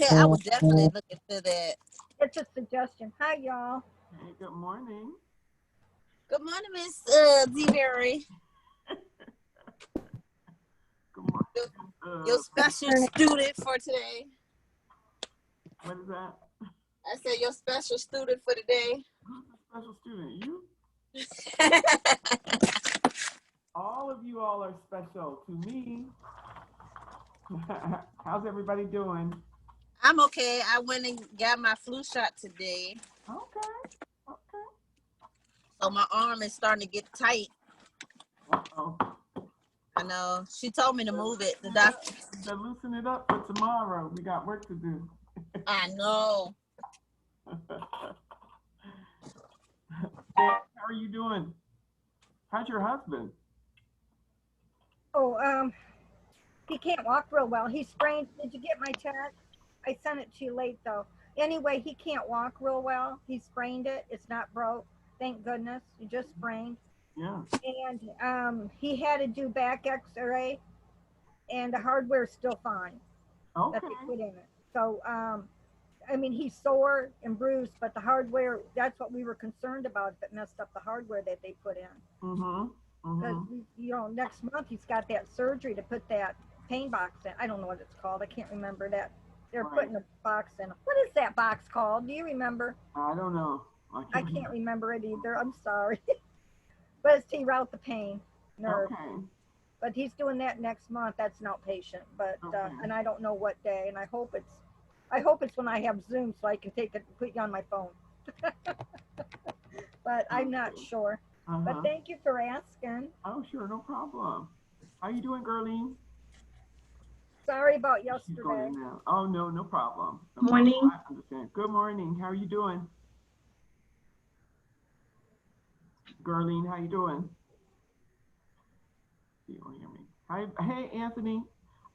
Okay, I would definitely look into that. It's a suggestion. Hi, y'all. Hey, good morning. Good morning, Miss D-Berry. Good morning. Your special student for today. What is that? I said your special student for today. Who's the special student? You? All of you all are special to me. How's everybody doing? I'm okay. I went and got my flu shot today. Okay. So my arm is starting to get tight. Uh-oh. I know. She told me to move it. The doctor. So loosen it up for tomorrow. We got work to do. I know. How are you doing? How's your husband? Oh, he can't walk real well. He sprained. Did you get my text? I sent it to you late though. Anyway, he can't walk real well. He sprained it. It's not broke. Thank goodness. He just sprained. Yeah. And he had to do back X-ray, and the hardware's still fine. Okay. That they put in it. So, I mean, he's sore and bruised, but the hardware, that's what we were concerned about, if it messed up the hardware that they put in. Because, next month he's got that surgery to put that pain box in. I don't know what it's called. I can't remember that. They're putting a box in. What is that box called? Do you remember? I don't know. I can't remember it either. I'm sorry. But it's to route the pain nerve. Okay. But he's doing that next month. That's an outpatient. But and I don't know what day. And I hope it's when I have Zoom so I can take it completely on my phone. But I'm not sure. But thank you for asking. Oh, sure, no problem. How you doing, Gerline? Sorry about yesterday. Oh, no problem. Morning. I understand. Good morning. How are you doing? Gerline, how you doing? You don't hear me. Hi, hey, Anthony.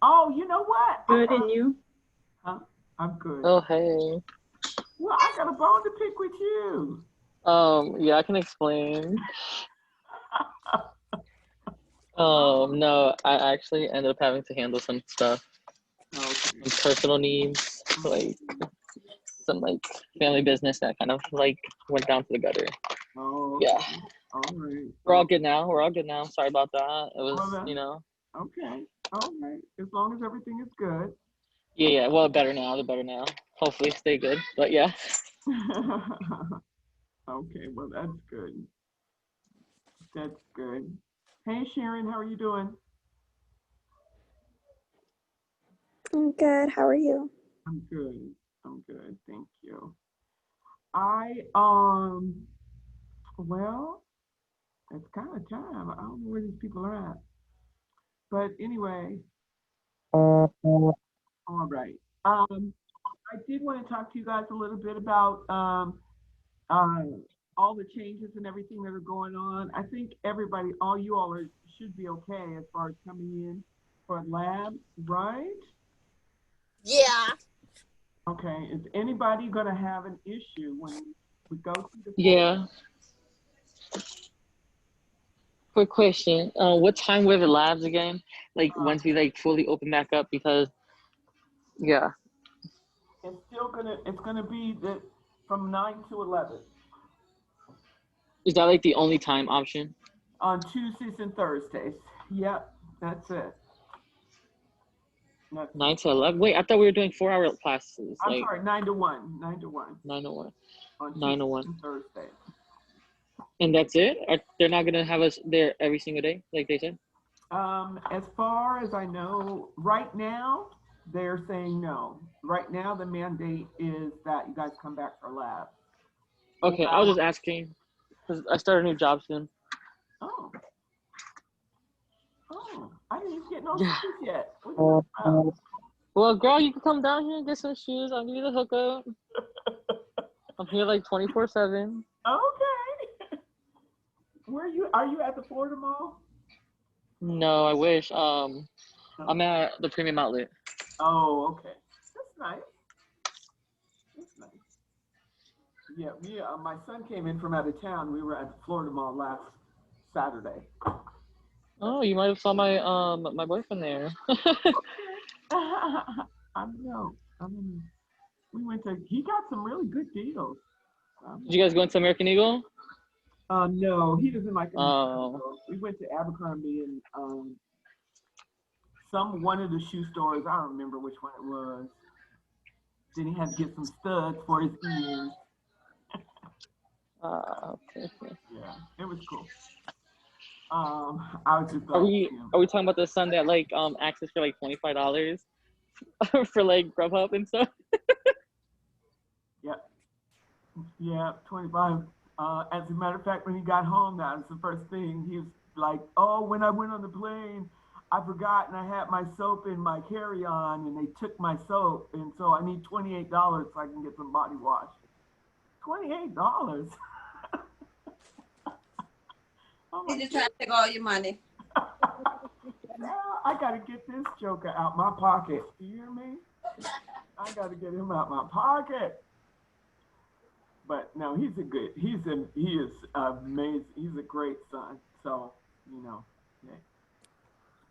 Oh, you know what? Good, and you? Huh? I'm good. Oh, hey. Well, I got a bone to pick with you. Yeah, I can explain. No, I actually ended up having to handle some stuff. Some personal needs, like some family business that kind of went down to the gutter. Oh, yeah. All right. We're all good now. Sorry about that. It was, Okay. All right. As long as everything is good. Yeah. Well, better now. Hopefully stay good. But yeah. Okay. Well, that's good. That's good. Hey, Sharon, how are you doing? I'm good. How are you? I'm good. Thank you. Well, it's kind of time. I don't know where these people are at. But anyway, all right. I did want to talk to you guys a little bit about all the changes and everything that are going on. I think all you all should be okay as far as coming in for labs, right? Yeah. Okay. Is anybody going to have an issue when we go through the Yeah. Quick question. What time were the labs again? Once we fully open back up, because yeah. It's gonna be from 9 to 11. Is that the only time option? On Tuesdays and Thursdays. Yep, that's it. 9 to 11? Wait, I thought we were doing 4-hour classes. I'm sorry, 9 to 1. 9 to 1. 9 to 1. On 9 to 1. Thursday. And that's it? They're not going to have us there every single day, like they said? As far as I know, right now, they're saying no. Right now, the mandate is that you guys come back for labs. Okay, I was just asking, because I started a new job soon. Oh, I didn't even get no shoes yet. Well, girl, you can come down here and get some shoes. I'll give you the hookup. I'm here 24/7. Okay. Are you at the Florida Mall? No, I wish. I'm at the Premium Outlet. Oh, okay. That's nice. Yeah, my son came in from out of town. We were at the Florida Mall last Saturday. Oh, you might have saw my my boyfriend there. I don't know. We went to. He got some really good deals. Did you guys go into American Eagle? No, he doesn't like American Oh. Eagle. We went to Abercrombie and one of the shoe stores. I don't remember which one it was. Then he had to get some studs for his ears. Okay. Yeah, it was cool. I was just Are glad to we see him. talking about the son that like access for like $25 for like Grubhub and stuff? Yeah, 25. As a matter of fact, when he got home, that was the first thing. He was like, oh, when I went on the plane, I forgot and I had my soap in my carry-on and they took my soap. And so I need $28 so I can get some body wash. $28? Oh He my just trying to take all your money. Now I got to get this joker out my pocket. You hear me? I got to get him out my pocket. But no, he is amazing. He's a great son. So, yeah.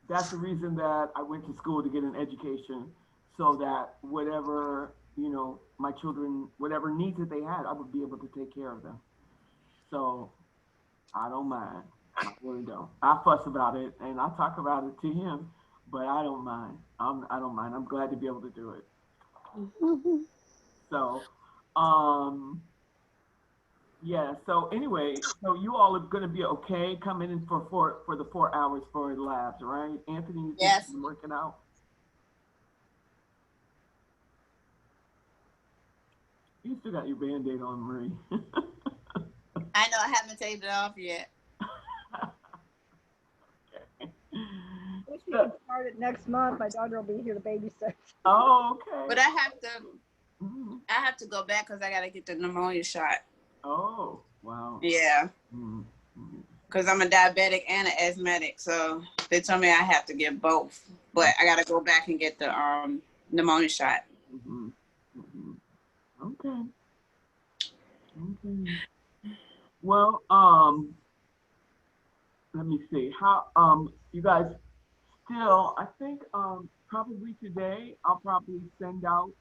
That's the reason that I went to school to get an education so that whatever, my children, whatever needs that they had, I would be able to take care of them. So I don't mind. I really don't. I fuss about it and I talk about it to him, but I don't mind. I don't mind. I'm glad to be able to do it. So, yeah. So anyway, so you all are going to be okay coming in for the 4 hours for the labs, right? Anthony, you think Yes. you can work it out? You still got your Band-Aid on, Marie. I know I haven't taken it off yet. Wish we could start it next month. My daughter will be here to babysit. Oh, okay. But I have to go back because I got to get the pneumonia shot. Oh, wow. Yeah. Because I'm a diabetic and an asthmatic. So they told me I have to get both. But I got to go back and get the pneumonia shot. Okay. Well, let me see. How you guys still, I think probably today I'll probably send out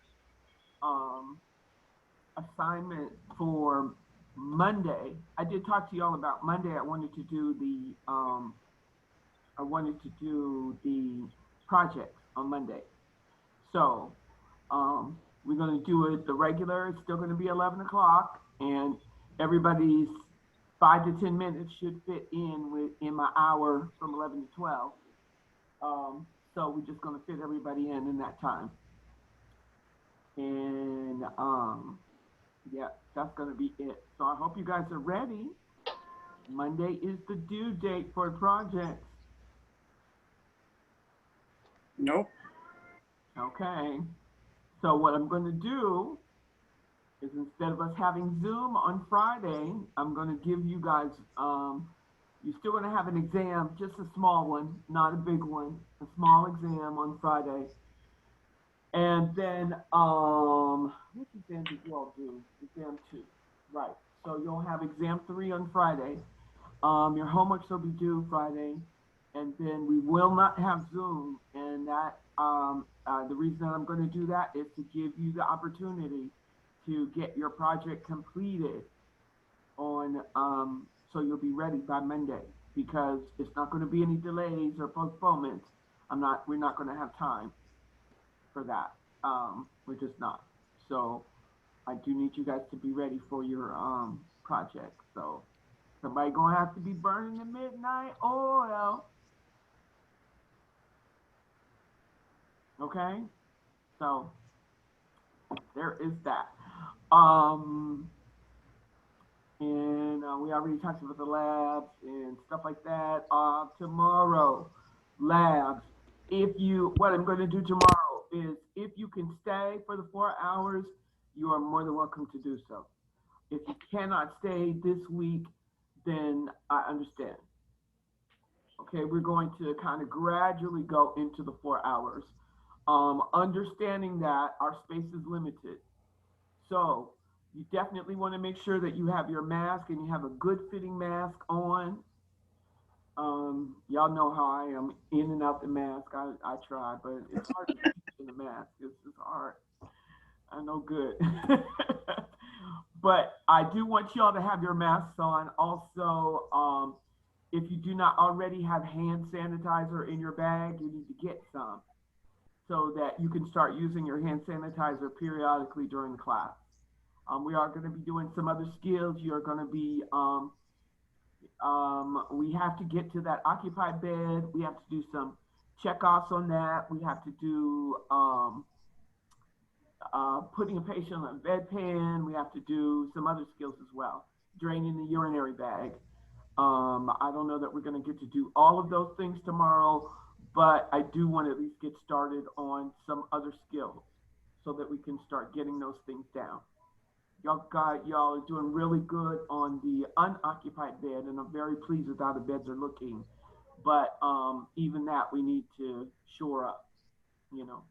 assignment for Monday. I did talk to y'all about Monday. I wanted to do the projects on Monday. So we're going to do it the regular. It's still going to be 11 o'clock, and everybody's 5 to 10 minutes should fit in my hour from 11 to 12. So we're just going to fit everybody in that time. And yeah, that's going to be it. So I hope you guys are ready. Monday is the due date for projects. Nope. Okay. So what I'm going to do is instead of us having Zoom on Friday, I'm going to give you guys, you're still going to have an exam, just a small one, not a big one, a small exam on Friday. And then, what exam did you all do? Exam 2, right. So you'll have exam 3 on Friday. Your homeworks will be due Friday. And then we will not have Zoom. And that, the reason that I'm going to do that is to give you the opportunity to get your project completed on, so you'll be ready by Monday, because it's not going to be any delays or postponements. We're not going to have time for that. We're just not. So I do need you guys to be ready for your project. So somebody gonna have to be burning the midnight oil. Okay, so there is that. And we already talked about the labs and stuff like that. Tomorrow, labs. What I'm going to do tomorrow is, if you can stay for the 4 hours, you are more than welcome to do so. If you cannot stay this week, then I understand. Okay, we're going to kind of gradually go into the 4 hours, understanding that our space is limited. So you definitely want to make sure that you have your mask and you have a good fitting mask on. Y'all know how I am in and out the mask. I try, but it's hard to keep in the mask. It's hard. I know, good. But I do want y'all to have your masks on. Also, if you do not already have hand sanitizer in your bag, you need to get some so that you can start using your hand sanitizer periodically during class. We are going to be doing some other skills. You're going to be, we have to get to that occupied bed. We have to do some checkoffs on that. We have to do putting a patient on a bedpan. We have to do some other skills as well. Draining the urinary bag. I don't know that we're going to get to do all of those things tomorrow, but I do want to at least get started on some other skills so that we can start getting those things down. Y'all are doing really good on the unoccupied bed, and I'm very pleased with how the beds are looking. But even that we need to shore up, you know.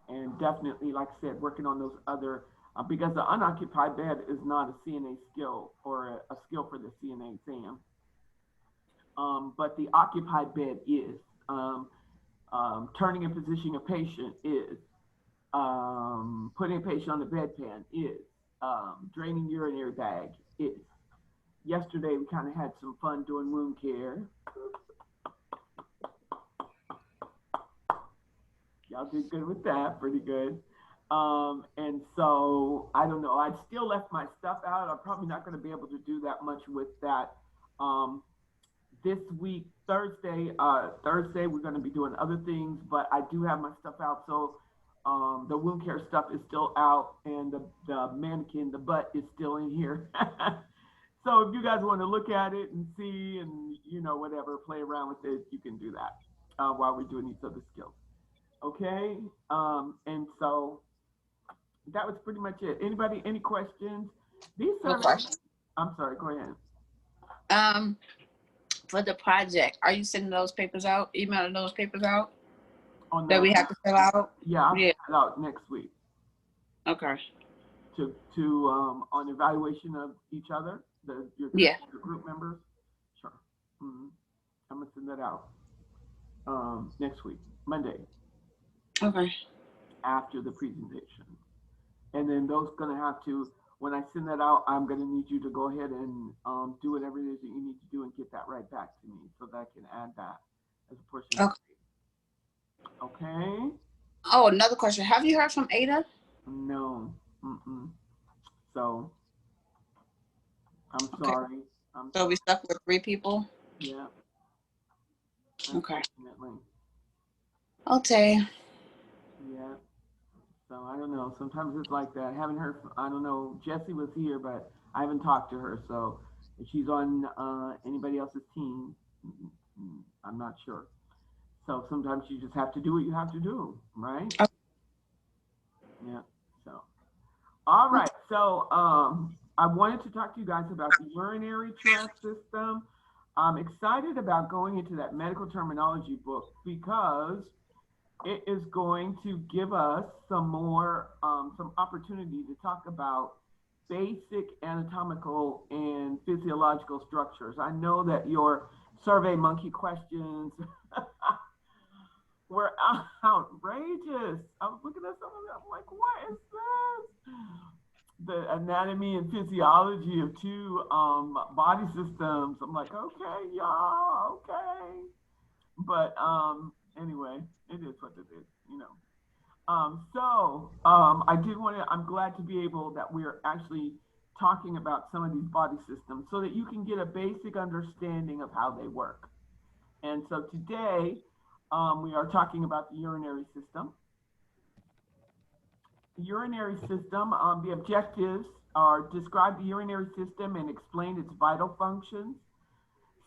And definitely, like I said, working on those other, because the unoccupied bed is not a CNA skill or a skill for the CNA exam. But the occupied bed is. Turning and positioning a patient is. Putting a patient on the bedpan is. Draining urinary bag is. Yesterday, we kind of had some fun doing wound care. Y'all did good with that, pretty good. And so, I don't know, I'd still left my stuff out. I'm probably not going to be able to do that much with that. This week, Thursday, we're going to be doing other things, but I do have my stuff out. So the wound care stuff is still out, and the mannequin, the butt is still in here. So if you guys want to look at it and see and, you know, whatever, play around with it, you can do that while we're doing these other skills. Okay, and so that was pretty much it. Anybody, any questions? These surveys, I'm sorry, go ahead. For the project, are you sending those papers out, emailing those papers out On that we have to fill out? Yeah, I'll fill it out next week. Okay. To on evaluation of each other, your group members. Sure. I'm gonna send that out next week, Monday. Okay. After the presentation, and then those gonna have to. When I send that out, I'm gonna need you to go ahead and do whatever it is that you need to do and get that right back to me so that I can add that as a portion. Okay. Okay. Oh, another question. Have you heard from Ada? No. So I'm sorry. So we stuck with 3 people? Yeah. Okay. Unfortunately. Okay. Yeah. So I don't know. Sometimes it's like that. I haven't heard from, I don't know. Jessie was here, but I haven't talked to her. So if she's on anybody else's team, I'm not sure. So sometimes you just have to do what you have to do, right? Okay. Yeah. So, all right. So I wanted to talk to you guys about the urinary tract system. I'm excited about going into that medical terminology book because it is going to give us some more, some opportunity to talk about basic anatomical and physiological structures. I know that your Survey Monkey questions were outrageous. I was looking at some of them, I'm like, what is this? The anatomy and physiology of 2 body systems. I'm like, okay, y'all, okay. But anyway, it is what it is, you know. I did want to, I'm glad to be able that we're actually talking about some of these body systems so that you can get a basic understanding of how they work. And so today, we are talking about the urinary system. The urinary system, the objectives are describe the urinary system and explain its vital functions.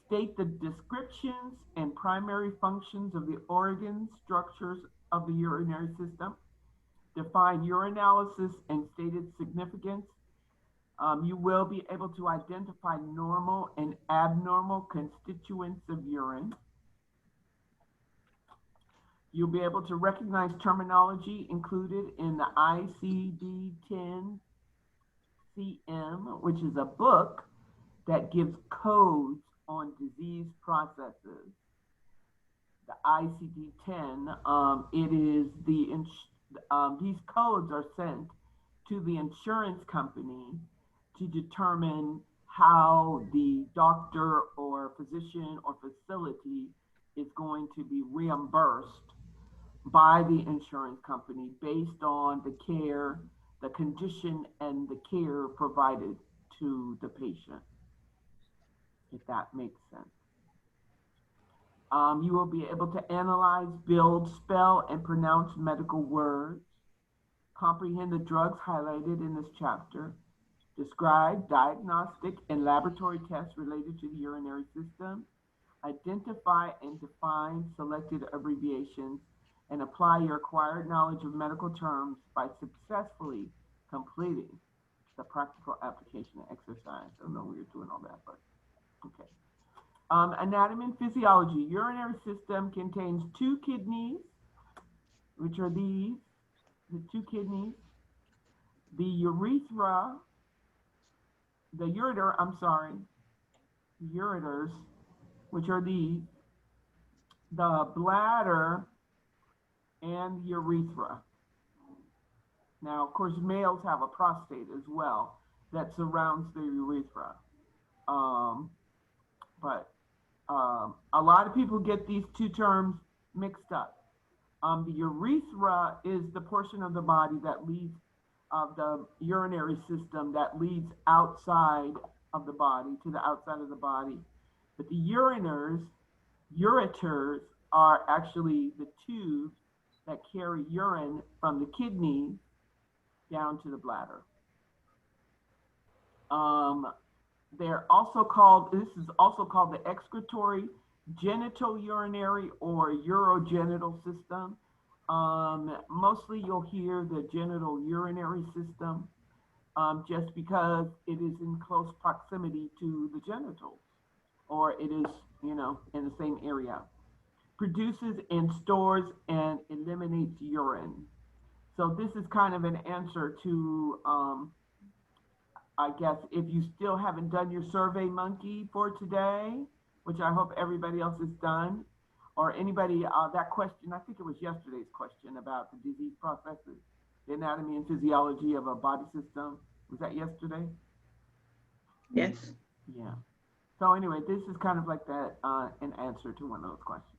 State the descriptions and primary functions of the organ structures of the urinary system. Define urinalysis and state its significance. You will be able to identify normal and abnormal constituents of urine. You'll be able to recognize terminology included in the ICD-10 CM, which is a book that gives codes on disease processes. The ICD-10, it is the these codes are sent to the insurance company to determine how the doctor or physician or facility is going to be reimbursed by the insurance company based on the care, the condition, and the care provided to the patient, if that makes sense. You will be able to analyze, build, spell, and pronounce medical words, comprehend the drugs highlighted in this chapter, describe diagnostic and laboratory tests related to the urinary system, identify and define selected abbreviations, and apply your acquired knowledge of medical terms by successfully completing the practical application exercise. I don't know we were doing all that, but okay. Anatomy and physiology. Urinary system contains two kidneys, which are these, the two kidneys, the urethra, the ureter, ureters, which are these, the bladder, and the urethra. Now, of course, males have a prostate as well that surrounds the urethra. A lot of people get these two terms mixed up. The urethra is the portion of the body that leads of the urinary system that leads outside of the body, to the outside of the body. But the ureters are actually the tubes that carry urine from the kidney down to the bladder. They're also called, this is also called the excretory genital urinary or urogenital system. Mostly you'll hear the genital urinary system just because it is in close proximity to the genitals, or it is, you know, in the same area. Produces and stores and eliminates urine. So this is kind of an answer to, I guess, if you still haven't done your Survey Monkey for today, which I hope everybody else has done, or anybody, that question, I think it was yesterday's question about the disease processes, the anatomy and physiology of a body system. Was that yesterday? Yes. Yeah. So anyway, this is kind of like that, an answer to one of those questions.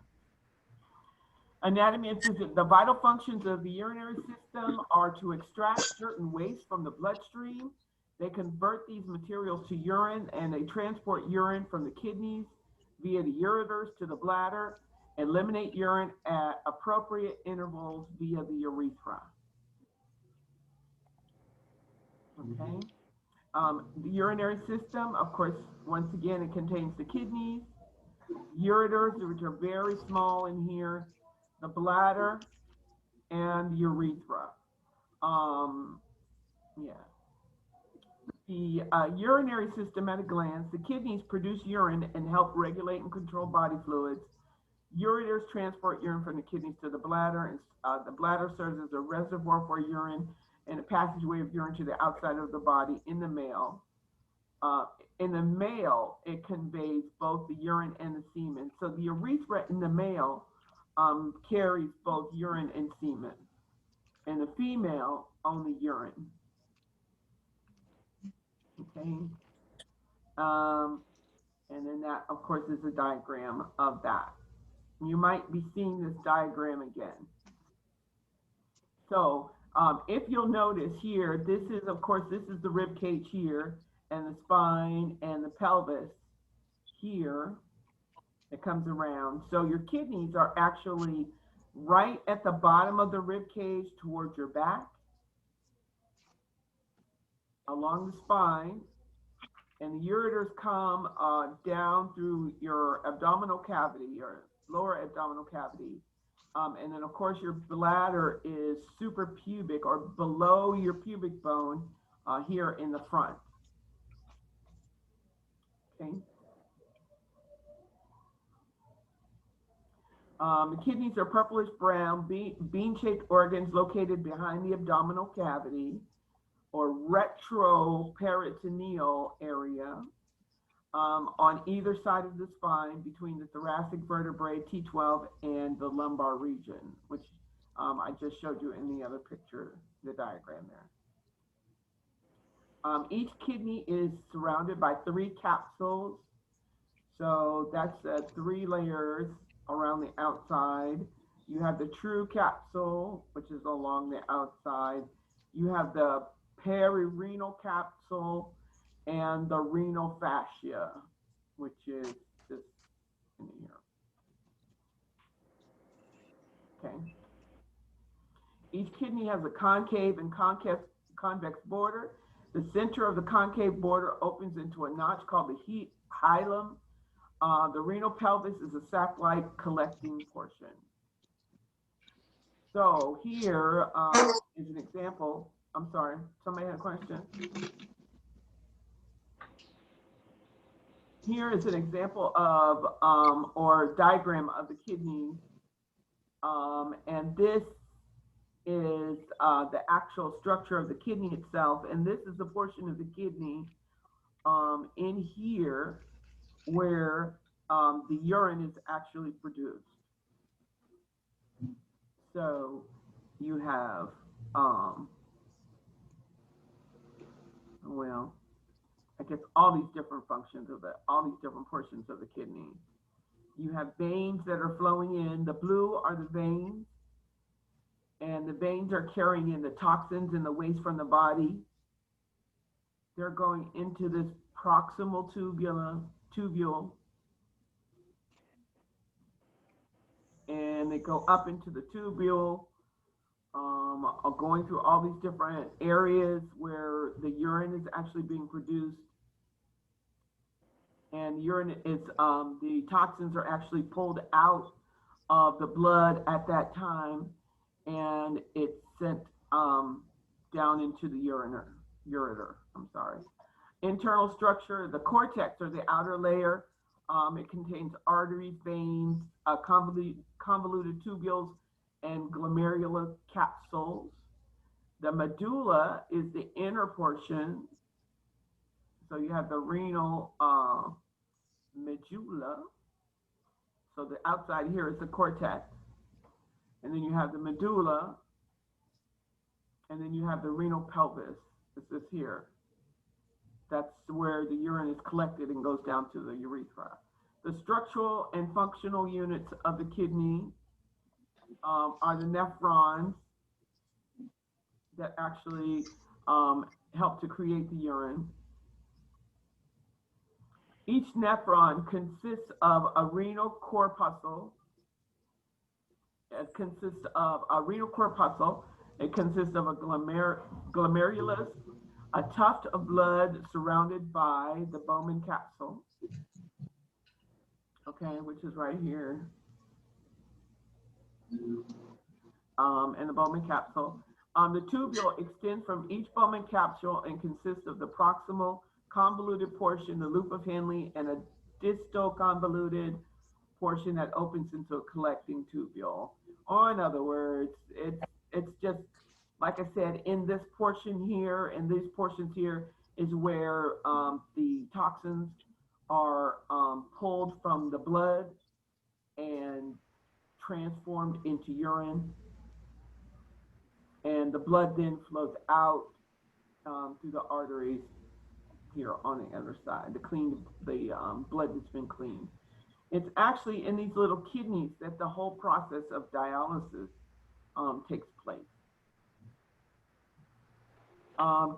Anatomy and physiology. The vital functions of the urinary system are to extract certain waste from the bloodstream. They convert these materials to urine, and they transport urine from the kidneys via the ureters to the bladder, eliminate urine at appropriate intervals via the urethra. Okay. The urinary system, of course, once again, it contains the kidneys, ureters, which are very small in here, the bladder, and the urethra. Yeah. The urinary system at a glance, the kidneys produce urine and help regulate and control body fluids. Ureters transport urine from the kidneys to the bladder, and the bladder serves as a reservoir for urine and a passageway of urine to the outside of the body in the male. In the male, it conveys both the urine and the semen. So the urethra in the male carries both urine and semen. In the female, only urine. Okay. And then that, of course, is a diagram of that. You might be seeing this diagram again. So if you'll notice here, this is, of course, this is the rib cage here, and the spine and the pelvis here that comes around. So your kidneys are actually right at the bottom of the rib cage towards your back, along the spine, and the ureters come down through your abdominal cavity, your lower abdominal cavity. And then, of course, your bladder is suprapubic or below your pubic bone here in the front. Okay. The kidneys are purplish brown, bean-shaped organs located behind the abdominal cavity or retroperitoneal area on either side of the spine between the thoracic vertebrae T12 and the lumbar region, which I just showed you in the other picture, the diagram there. Each kidney is surrounded by 3 capsules. So that's 3 layers around the outside. You have the true capsule, which is along the outside. You have the perirenal capsule and the renal fascia, which is this in here. Okay. Each kidney has a concave and convex border. The center of the concave border opens into a notch called the hilum. The renal pelvis is a sac-like collecting portion. So here is an example. I'm sorry, somebody had a question? Here is an example of, or diagram of the kidney. And this is the actual structure of the kidney itself. And this is the portion of the kidney in here where the urine is actually produced. So you have, well, I guess all these different functions of all these different portions of the kidney. You have veins that are flowing in. The blue are the veins, and the veins are carrying in the toxins and the waste from the body. They're going into this proximal tubule, and they go up into the tubule, going through all these different areas where the urine is actually being produced. And urine is, the toxins are actually pulled out of the blood at that time, and it's sent down into the ureter, I'm sorry. Internal structure, the cortex, or the outer layer, it contains arteries, veins, convoluted tubules, and glomerular capsules. The medulla is the inner portion. So you have the renal medulla. So the outside here is the cortex. And then you have the medulla. And then you have the renal pelvis. It's this here. That's where the urine is collected and goes down to the urethra. The structural and functional units of the kidney are the nephrons that actually help to create the urine. Each nephron consists of a renal corpuscle. It consists of a renal corpuscle. It consists of a glomerulus, a tuft of blood surrounded by the Bowman capsule, okay, which is right here, and the Bowman capsule. The tubule extends from each Bowman capsule and consists of the proximal convoluted portion, the loop of Henle, and a distal convoluted portion that opens into a collecting tubule. Or in other words, it's just, like I said, in this portion here and these portions here is where the toxins are pulled from the blood and transformed into urine. And the blood then flows out through the arteries here on the other side, the blood that's been cleaned. It's actually in these little kidneys that the whole process of dialysis takes place.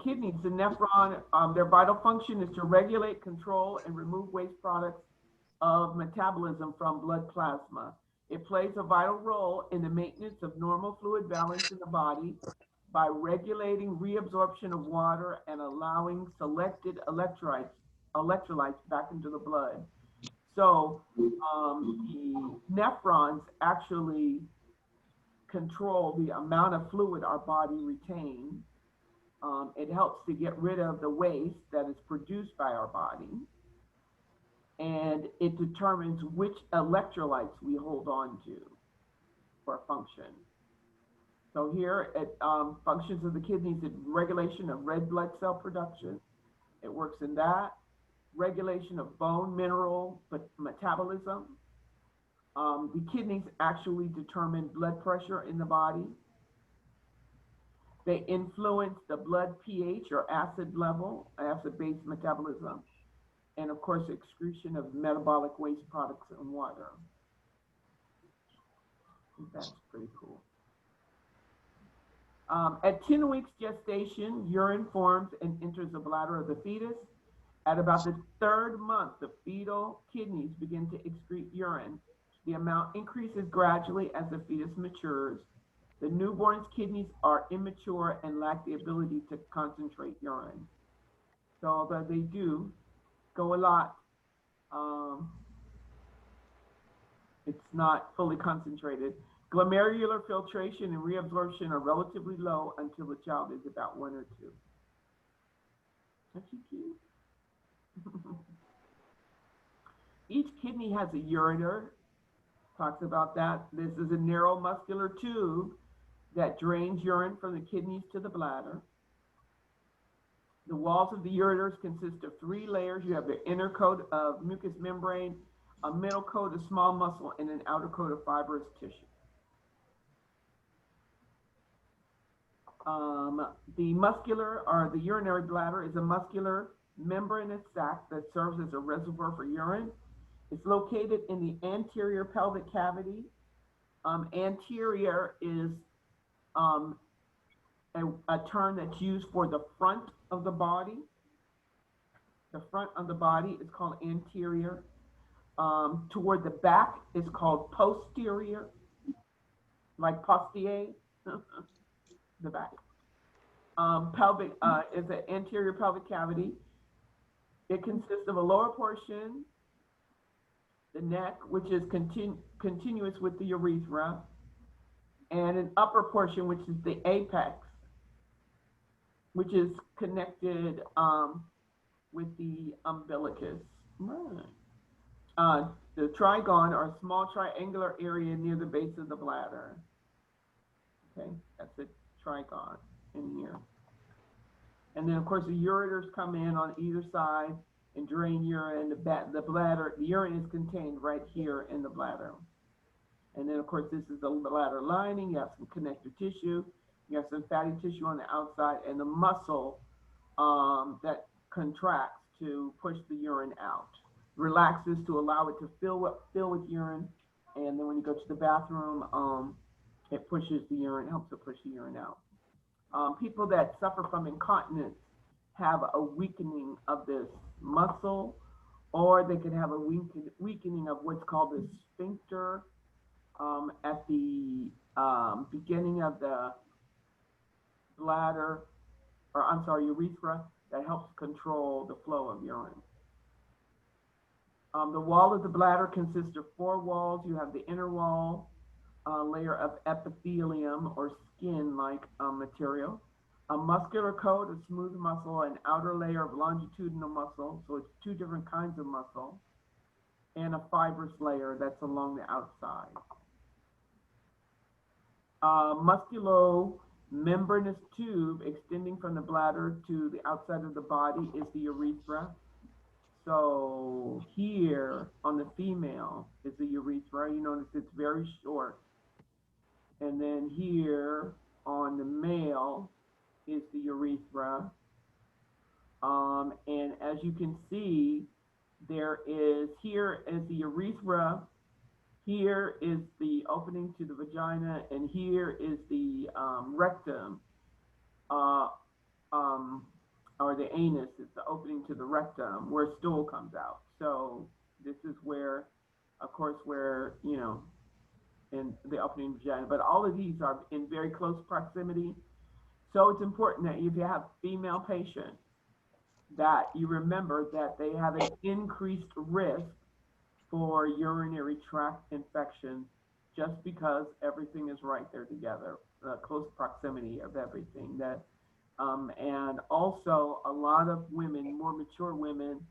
Kidneys, the nephron, their vital function is to regulate, control, and remove waste products of metabolism from blood plasma. It plays a vital role in the maintenance of normal fluid balance in the body by regulating reabsorption of water and allowing selected electrolytes back into the blood. So the nephrons actually control the amount of fluid our body retains. It helps to get rid of the waste that is produced by our body. And it determines which electrolytes we hold on to for function. So here it functions of the kidneys, in regulation of red blood cell production. It works in that. Regulation of bone mineral metabolism. The kidneys actually determine blood pressure in the body. They influence the blood pH or acid level, acid-base metabolism, and of course, excretion of metabolic waste products and water. I think that's pretty cool. At 10 weeks gestation, urine forms and enters the bladder of the fetus. At about the 3rd month, the fetal kidneys begin to excrete urine. The amount increases gradually as the fetus matures. The newborn's kidneys are immature and lack the ability to concentrate urine. So although they do go a lot, it's not fully concentrated. Glomerular filtration and reabsorption are relatively low until the child is about 1 or 2. Aren't you cute? Each kidney has a ureter. Talks about that. This is a narrow muscular tube that drains urine from the kidneys to the bladder. The walls of the ureters consist of 3 layers. You have the inner coat of mucous membrane, a middle coat of small muscle, and an outer coat of fibrous tissue. The muscular or the urinary bladder is a muscular membranous sac that serves as a reservoir for urine. It's located in the anterior pelvic cavity. Anterior is a term that's used for the front of the body. The front of the body is called anterior. Toward the back is called posterior, like postier, the back. Pelvic is an anterior pelvic cavity. It consists of a lower portion, the neck, which is continuous with the urethra, and an upper portion, which is the apex, which is connected with the umbilicus. The trigone, or small triangular area near the base of the bladder. Okay, that's a trigone in here. And then, of course, the ureters come in on either side and drain urine. The bladder, the urine is contained right here in the bladder. And then, of course, this is the bladder lining. You have some connective tissue. You have some fatty tissue on the outside, and the muscle that contracts to push the urine out. Relaxes to allow it to fill with urine. And then when you go to the bathroom, it pushes the urine, helps it push the urine out. People that suffer from incontinence have a weakening of this muscle, or they could have a weakening of what's called the sphincter at the beginning of the bladder, or I'm sorry, urethra, that helps control the flow of urine. The wall of the bladder consists of 4 walls. You have the inner wall, layer of epithelium or skin-like material, a muscular coat of smooth muscle, an outer layer of longitudinal muscle, so it's 2 different kinds of muscle, and a fibrous layer that's along the outside. Musculo-membranous tube extending from the bladder to the outside of the body is the urethra. So here on the female is the urethra. You notice it's very short. And then here on the male is the urethra. And as you can see, here is the urethra, here is the opening to the vagina, and here is the rectum, or the anus. It's the opening to the rectum where stool comes out. So this is where, of course, where, you know, in the opening vagina, but all of these are in very close proximity. So it's important that if you have female patients, that you remember that they have an increased risk for urinary tract infections just because everything is right there together, close proximity of everything. That and also a lot of women, more mature women,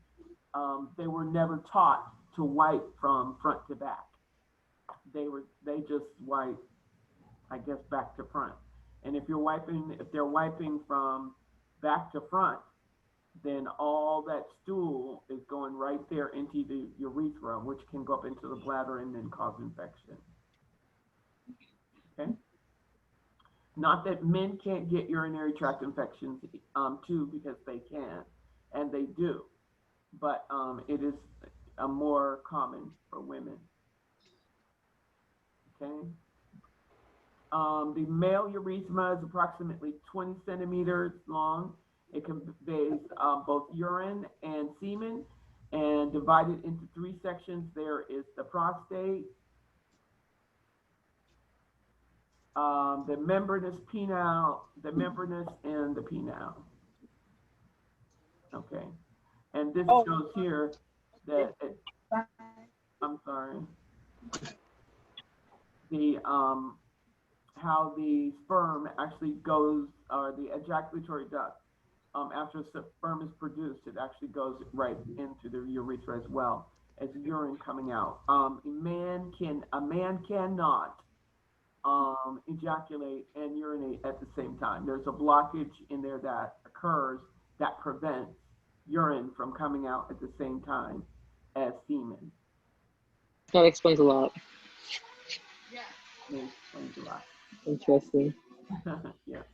they were never taught to wipe from front to back. They just wipe, I guess, back to front. And if they're wiping from back to front, then all that stool is going right there into the urethra, which can go up into the bladder and then cause infection. Okay? Not that men can't get urinary tract infections too, because they can, and they do, but it is more common for women. Okay. The male urethra is approximately 20 centimeters long. It conveys both urine and semen, and divided into 3 sections. There is the prostate, the membranous penile, the membranous, and the penile. Okay, and this shows here that I'm sorry, the how the sperm actually goes, or the ejaculatory duct. After sperm is produced, it actually goes right into the urethra as well as urine coming out. A man cannot ejaculate and urinate at the same time. There's a blockage in there that occurs that prevents urine from coming out at the same time as semen. That explains a lot. That explains a lot. Interesting. Yeah.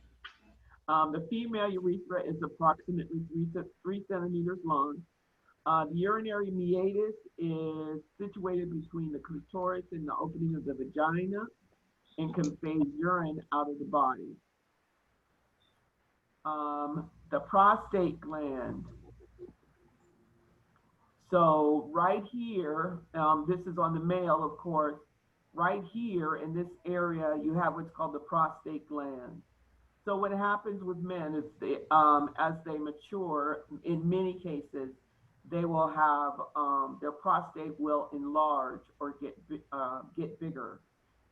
The female urethra is approximately 3 centimeters long. The urinary meatus is situated between the clitoris and the opening of the vagina and conveys urine out of the body. The prostate gland. So right here, this is on the male, of course. Right here in this area, you have what's called the prostate gland. So what happens with men is they, as they mature, in many cases, they will have their prostate will enlarge or get bigger,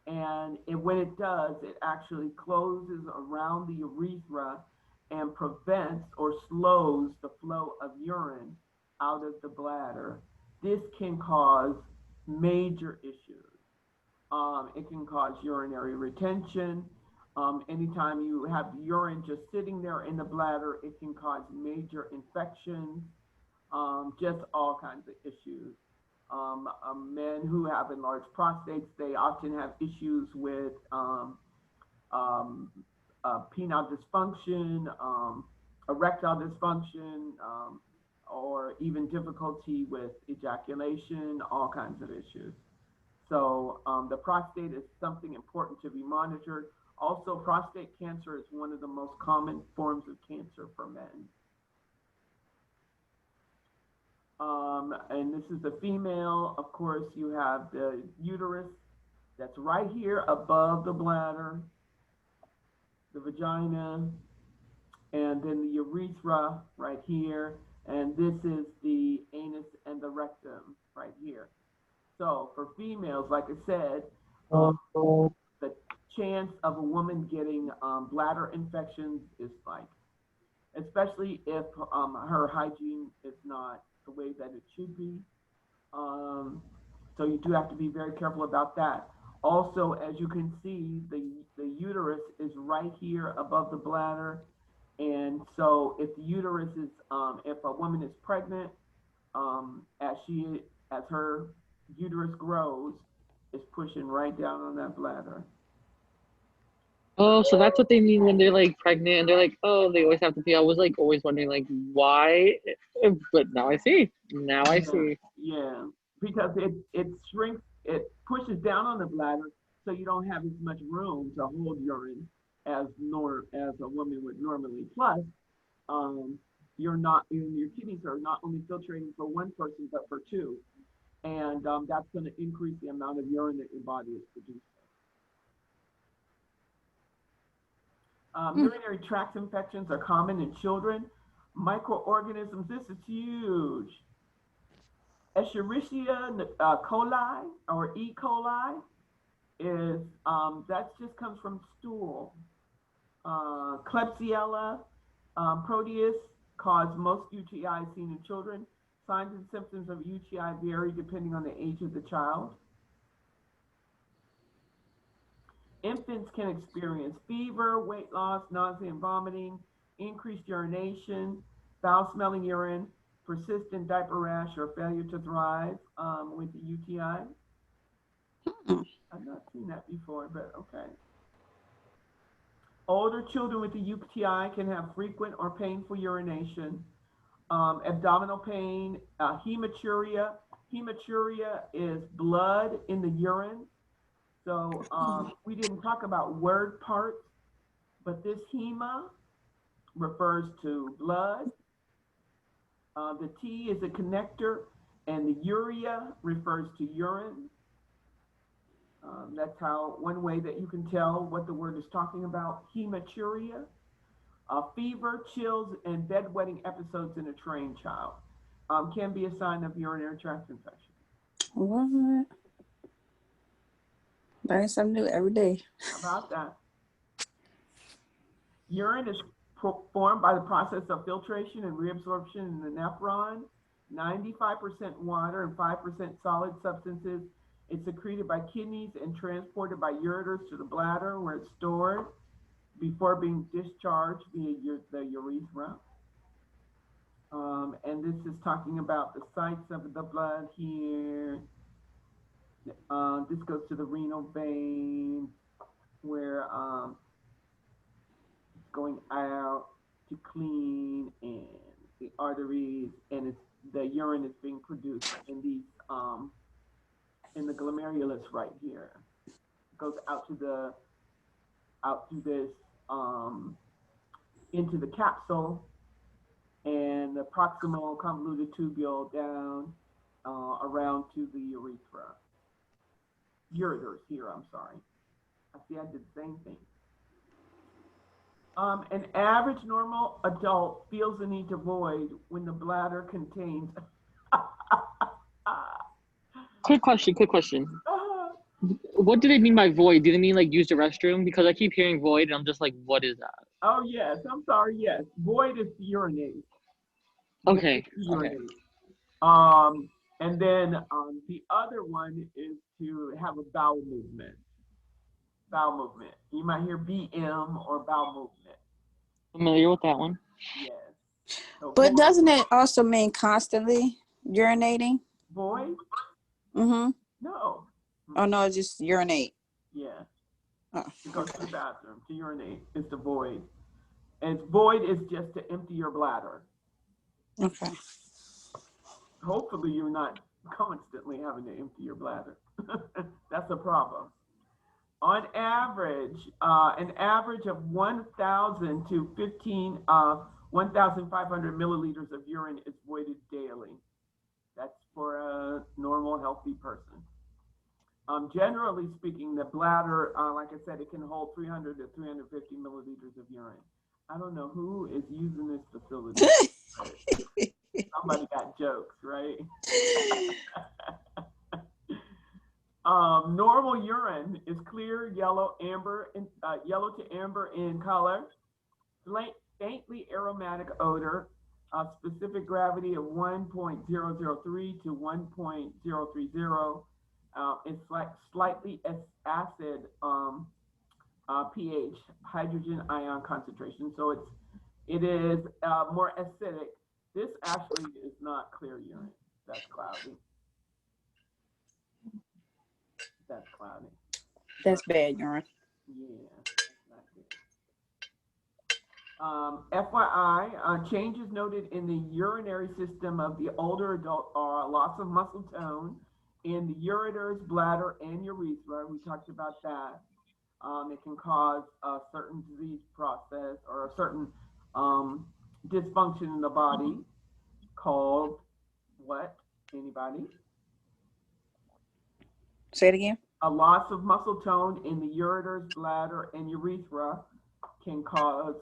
and when it does, it actually closes around the urethra and prevents or slows the flow of urine out of the bladder. This can cause major issues. It can cause urinary retention. Anytime you have urine just sitting there in the bladder, it can cause major infections, just all kinds of issues. Men who have enlarged prostates, they often have issues with penile dysfunction, erectile dysfunction, or even difficulty with ejaculation, all kinds of issues. So the prostate is something important to be monitored. Also, prostate cancer is one of the most common forms of cancer for men. And this is the female. Of course, you have the uterus that's right here above the bladder, the vagina, and then the urethra right here. And this is the anus and the rectum right here. So for females, like I said, the chance of a woman getting bladder infections is like, especially if her hygiene is not the way that it should be. So you do have to be very careful about that. Also, as you can see, the uterus is right here above the bladder. And so if the uterus is, if a woman is pregnant, as her uterus grows, it's pushing right down on that bladder. Oh, so that's what they mean when they're like pregnant and they're like, oh, they always have to pee. I was like always wondering like why, but now I see. Now I see. Yeah, because it shrinks, it pushes down on the bladder, so you don't have as much room to hold urine as a woman would normally. Plus, your kidneys are not only filtrating for one person but for two, and that's going to increase the amount of urine that your body is producing. Urinary tract infections are common in children. Microorganisms, this is huge. Escherichia coli or E. coli is, that just comes from stool. Klebsiella proteus cause most UTIs seen in children. Signs and symptoms of UTI vary depending on the age of the child. Infants can experience fever, weight loss, nausea and vomiting, increased urination, foul-smelling urine, persistent diaper rash, or failure to thrive with the UTI. I've not seen that before, but okay. Older children with the UTI can have frequent or painful urination, abdominal pain, hematuria. Hematuria is blood in the urine. So we didn't talk about word parts, but this hema refers to blood. The T is a connector, and the urea refers to urine. That's how one way that you can tell what the word is talking about. Hematuria, fever, chills, and bedwetting episodes in a trained child can be a sign of urinary tract infection. What? Learning something new every day. How about that? Urine is formed by the process of filtration and reabsorption in the nephron. 95% water and 5% solid substances. It's secreted by kidneys and transported by ureters to the bladder, where it's stored before being discharged via the urethra. And this is talking about the sites of the blood here. This goes to the renal vein, where it's going out to clean, and the arteries, and the urine is being produced in these in the glomerulus right here. It goes out to this into the capsule and the proximal convoluted tubule down around to the urethra. Ureters here, I'm sorry. I see I did the same thing. An average normal adult feels the need to void when the bladder contains. Quick question. What do they mean by void? Do they mean like use the restroom? Because I keep hearing void and I'm just like, what is that? Oh yes, I'm sorry, yes. Void is to urinate. Okay. Urinate. And then the other one is to have a bowel movement. Bowel movement. You might hear BM or bowel movement. Familiar with that one? Yes. So But void, doesn't it also mean constantly urinating? void? Mm-hmm. No. Oh no, it's just urinate. Yeah. Oh, To go to the bathroom, to urinate is to void. And void is just to empty your bladder. okay. Hopefully you're not constantly having to empty your bladder. That's a problem. On average, an average of 1,000 to 1,500 milliliters of urine is voided daily. That's for a normal, healthy person. Generally speaking, the bladder, like I said, it can hold 300 to 350 milliliters of urine. I don't know who is using this facility. Somebody got jokes, right? Normal urine is clear, yellow, amber, yellow to amber in color, faintly aromatic odor, specific gravity of 1.003 to 1.030. It's like slightly acid pH, hydrogen ion concentration. So it is more acidic. This actually is not clear urine. That's cloudy. That's cloudy. That's bad urine. Yeah. FYI, changes noted in the urinary system of the older adult are loss of muscle tone in the ureters, bladder, and urethra. We talked about that. It can cause a certain disease process or a certain dysfunction in the body called what? Anybody? Say it again. A loss of muscle tone in the ureters, bladder, and urethra can cause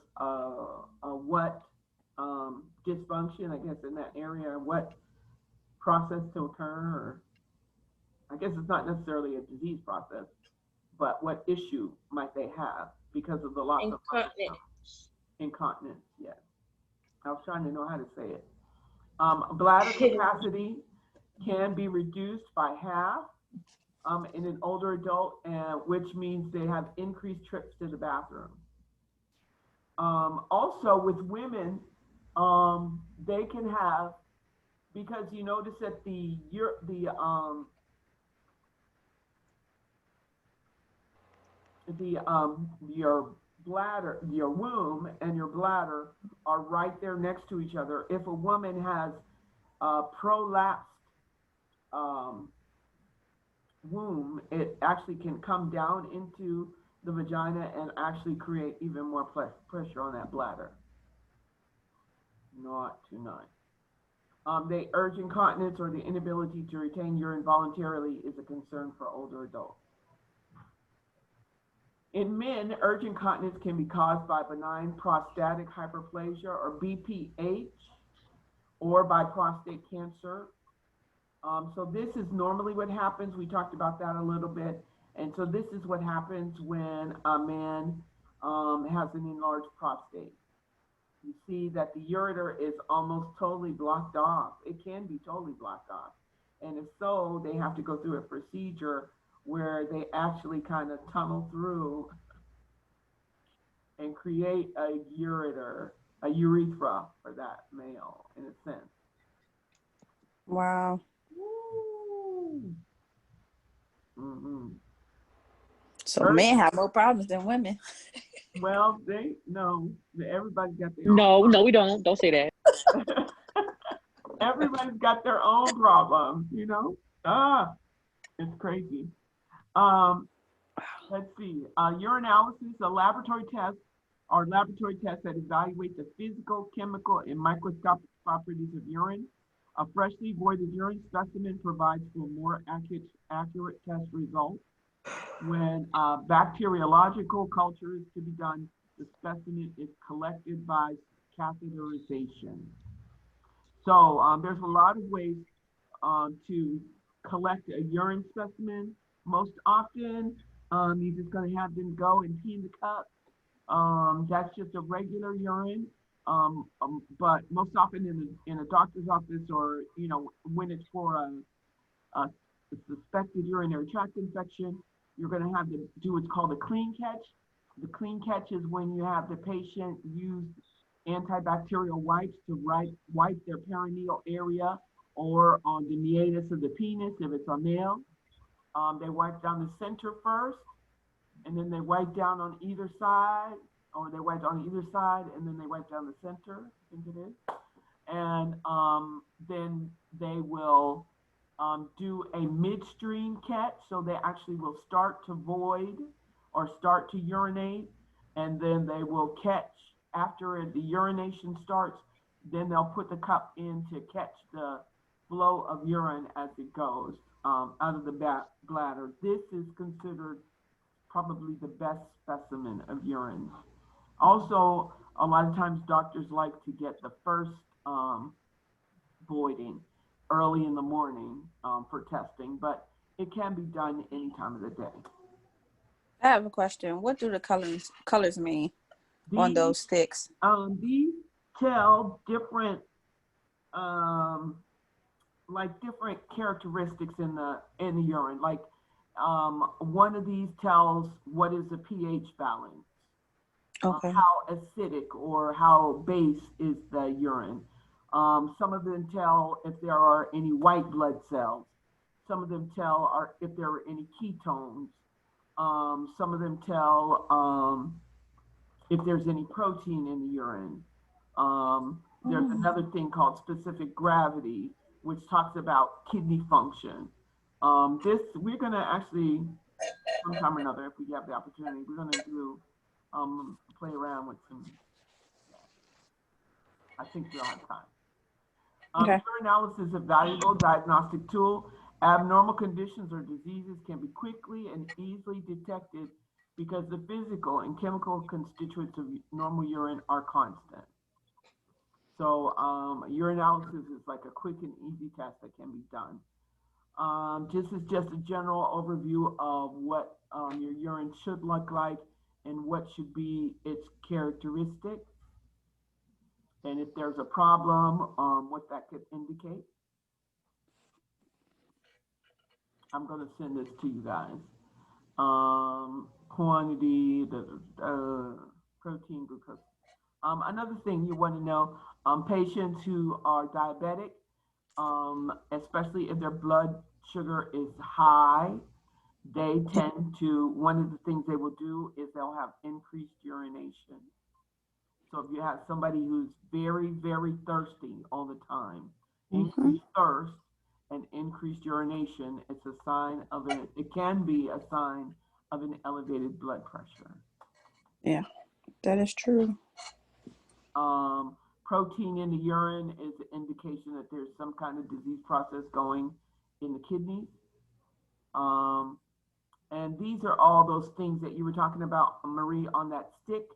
what dysfunction, I guess, in that area, what process to occur, or I guess it's not necessarily a disease process, but what issue might they have because of the loss of muscle tone? Incontinence, yes. I was trying to know how to say it. Bladder capacity can be reduced by half in an older adult, which means they have increased trips to the bathroom. Also with women, They can have, because you notice that your bladder, your womb and your bladder are right there next to each other. If a woman has a prolapsed womb, it actually can come down into the vagina and actually create even more pressure on that bladder. Not too nice. The urge incontinence or the inability to retain urine voluntarily is a concern for older adults. In men, urge incontinence can be caused by benign prostatic hyperplasia or BPH or by prostate cancer. So this is normally what happens. We talked about that a little bit. And so this is what happens when a man has an enlarged prostate. You see that the ureter is almost totally blocked off. It can be totally blocked off. And if so, they have to go through a procedure where they actually kind of tunnel through and create a ureter, a urethra for that male, in a sense. Wow. Mm-hmm. So men have more problems than women. Well, everybody's got their No, we don't. Don't say that. everybody's got their own problems, you know? It's crazy. Let's see. Urinalysis, a laboratory test, are laboratory tests that evaluate the physical, chemical, and microscopic properties of urine. A freshly voided urine specimen provides for more accurate test results. When bacteriological culture is to be done, the specimen is collected by catheterization. So there's a lot of ways to collect a urine specimen. Most often, you're just going to have them go and pee in the cup. That's just a regular urine. But most often in a doctor's office, or when it's for a suspected urinary tract infection, you're going to have to do what's called a clean catch. The clean catch is when you have the patient use antibacterial wipes to wipe their perineal area or on the meatus of the penis if it's a male. They wipe down the center first, and then they wipe down on either side, or they wipe on either side, and then they wipe down the center, I think it is. And then they will do a midstream catch, so they actually will start to void or start to urinate, and then they will catch after the urination starts. Then they'll put the cup in to catch the flow of urine as it goes out of the bladder. This is considered probably the best specimen of urine. Also, a lot of times doctors like to get the first voiding early in the morning for testing, but it can be done any time of the day. I have a question. What do the colors mean on those sticks? These tell different different characteristics in the urine. Like one of these tells what is the pH balance. Okay. How acidic or how base is the urine. Some of them tell if there are any white blood cells. Some of them tell if there are any ketones. Some of them tell if there's any protein in the urine. There's another thing called specific gravity, which talks about kidney function. We're going to actually, sometime or another, if we have the opportunity, we're going to do play around with some. I think we'll have time. Okay. Urinalysis is a valuable diagnostic tool. Abnormal conditions or diseases can be quickly and easily detected because the physical and chemical constituents of normal urine are constant. So urinalysis is like a quick and easy test that can be done. This is just a general overview of what your urine should look like and what should be its characteristics. And if there's a problem, what that could indicate. I'm going to send this to you guys. Quantity, protein, glucose. Another thing you want to know, Patients who are diabetic, especially if their blood sugar is high, they tend to, one of the things they will do is they'll have increased urination. So if you have somebody who's very, very thirsty all the time, increased thirst and increased urination, it's a sign of it can be a sign of an elevated blood pressure. Yeah, that is true. Protein in the urine is an indication that there's some kind of disease process going in the kidneys. And these are all those things that you were talking about, Marie, on that stick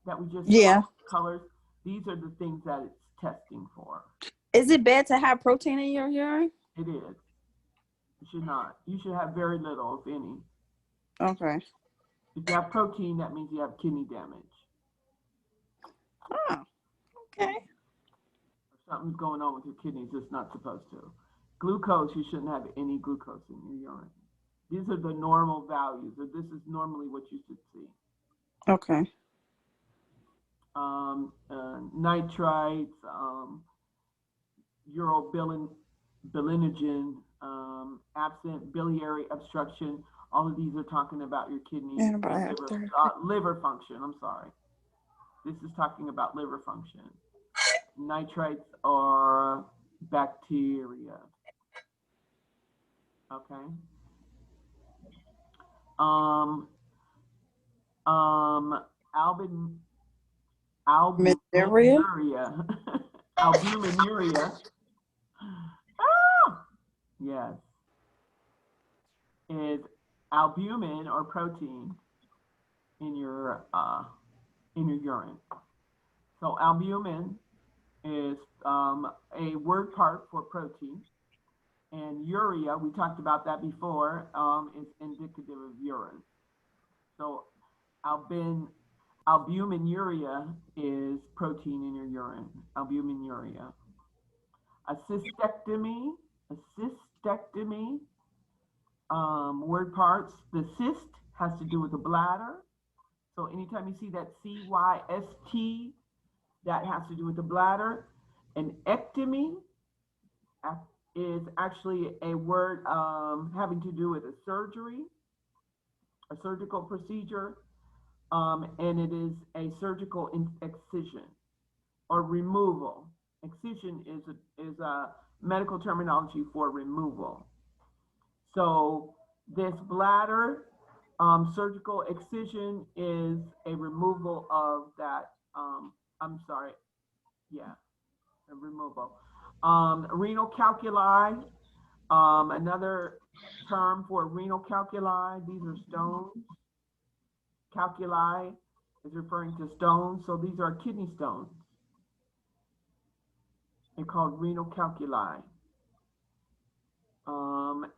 that we just saw, colors. These are the things that it's testing for. Is it bad to have protein in your urine? It is. You should not. You should have very little, if any. Okay. If you have protein, that means you have kidney damage. Oh, okay. Something's going on with your kidneys it's not supposed to. Glucose, you shouldn't have any glucose in your urine. These are the normal values, or this is normally what you should see. Okay. Nitrites, urobilinogen, absent biliary obstruction. All of these are talking about your kidney and liver function. I'm sorry. This is talking about liver function. Nitrites are bacteria. Okay. Albuminuria. Albuminuria. Yes. Is albumin or protein in your urine. So albumin is a word part for protein, and urea, we talked about that before, is indicative of urine. So albuminuria is protein in your urine, albuminuria. A cystectomy, word parts, the cyst has to do with the bladder. So anytime you see that CYST, that has to do with the bladder. An ectomy is actually a word having to do with a surgery, a surgical procedure, and it is a surgical excision or removal. Excision is a medical terminology for removal. So this bladder surgical excision is a removal of that, a removal. Renal calculi, another term for renal calculi, these are stones. Calculi is referring to stones, so these are kidney stones. They're called renal calculi.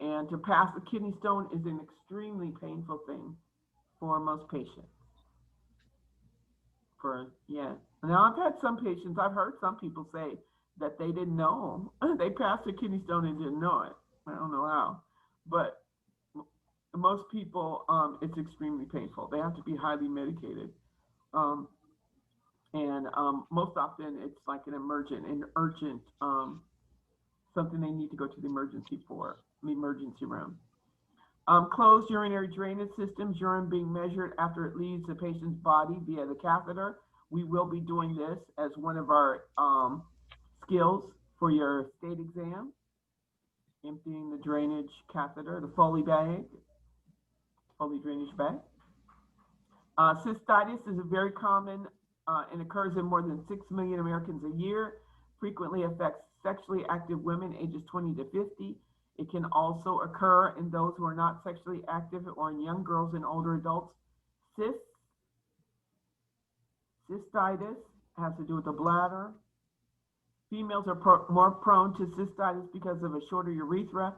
And to pass a kidney stone is an extremely painful thing for most patients. Now I've had some patients, I've heard some people say that they didn't know. They passed a kidney stone and didn't know it. I don't know how, but most people, it's extremely painful. They have to be highly medicated. Most often it's like an urgent, something they need to go to the emergency room. Closed urinary drainage systems, urine being measured after it leaves the patient's body via the catheter. We will be doing this as one of our skills for your state exam. Emptying the drainage catheter, the Foley drainage bag. Cystitis is a very common and occurs in more than 6 million Americans a year. Frequently affects sexually active women ages 20 to 50. It can also occur in those who are not sexually active or in young girls and older adults. Cystitis has to do with the bladder. Females are more prone to cystitis because of a shorter urethra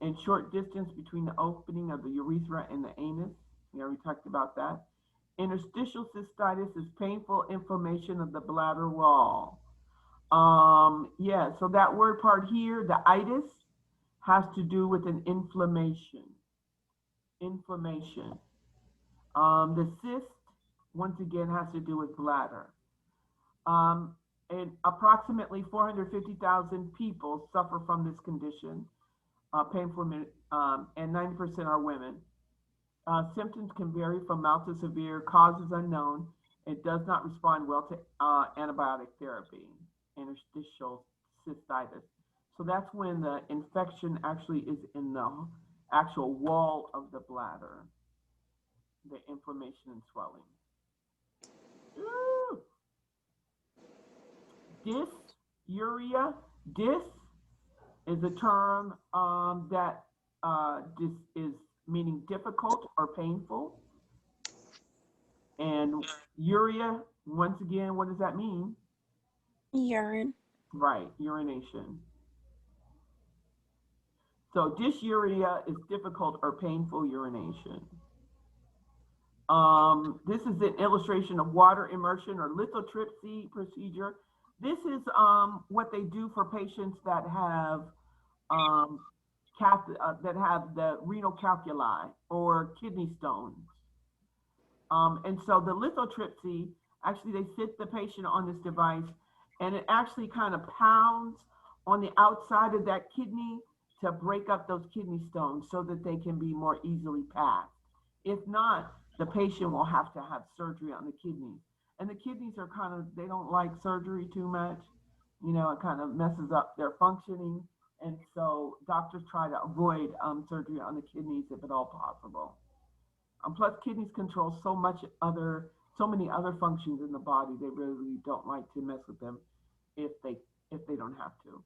and short distance between the opening of the urethra and the anus. We already talked about that. Interstitial cystitis is painful inflammation of the bladder wall. So that word part here, the itis, has to do with an inflammation. The cyst, once again, has to do with bladder. And approximately 450,000 people suffer from this condition, painful, and 90% are women. Symptoms can vary from mild to severe, causes unknown. It does not respond well to antibiotic therapy, interstitial cystitis. So that's when the infection actually is in the actual wall of the bladder, the inflammation and swelling. Ooh. Dysuria, dys is a term that this is meaning difficult or painful. And urea, once again, what does that mean? Urine. Right, urination. So dysuria is difficult or painful urination. This is an illustration of water immersion or lithotripsy procedure. This is what they do for patients that have the renal calculi or kidney stones. And so the lithotripsy, actually they sit the patient on this device and it actually kind of pounds on the outside of that kidney to break up those kidney stones so that they can be more easily passed. If not, the patient will have to have surgery on the kidneys. And the kidneys are kind of, they don't like surgery too much. You know, it kind of messes up their functioning. And so doctors try to avoid surgery on the kidneys if at all possible. Plus kidneys control so many other functions in the body, they really don't like to mess with them if they don't have to.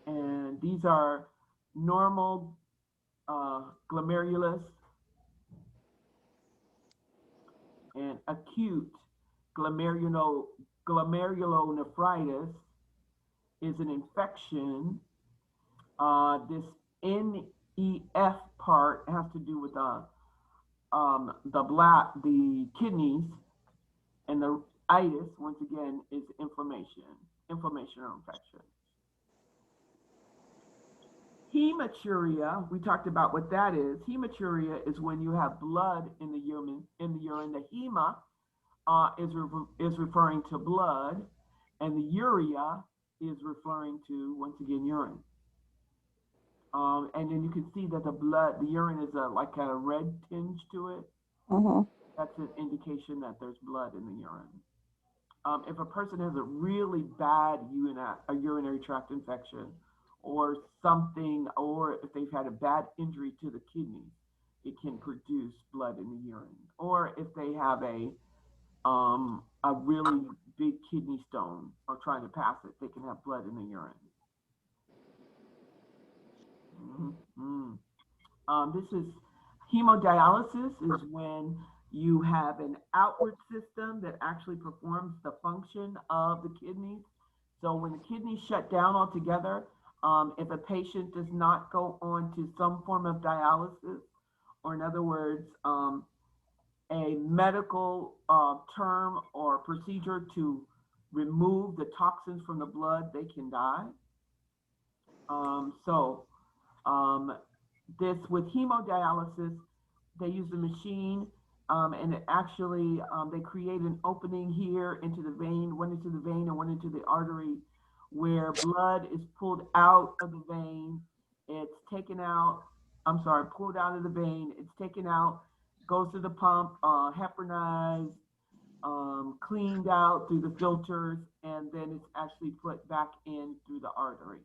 And these are normal glomerulus and acute glomerulonephritis is an infection. This NEF part has to do with the kidneys, and the itis, once again, is inflammation or infection. Hematuria, we talked about what that is. Hematuria is when you have blood in the urine. The hema is referring to blood, and the urea is referring to, once again, urine. And then you can see that the urine is like a red tinge to it. That's an indication that there's blood in the urine. If a person has a really bad urinary tract infection or something, or if they've had a bad injury to the kidney, it can produce blood in the urine. Or if they have a really big kidney stone or trying to pass it, they can have blood in the urine. This is hemodialysis, is when you have an outward system that actually performs the function of the kidneys. So when the kidneys shut down altogether, if a patient does not go on to some form of dialysis, or in other words, a medical term or procedure to remove the toxins from the blood, they can die. This with hemodialysis, they use the machine and it actually, they create an opening here into the vein, one into the vein and one into the artery, where blood is pulled out of the vein. It's taken out, pulled out of the vein, it's taken out, goes to the pump, heparinized, cleaned out through the filters, and then it's actually put back in through the artery.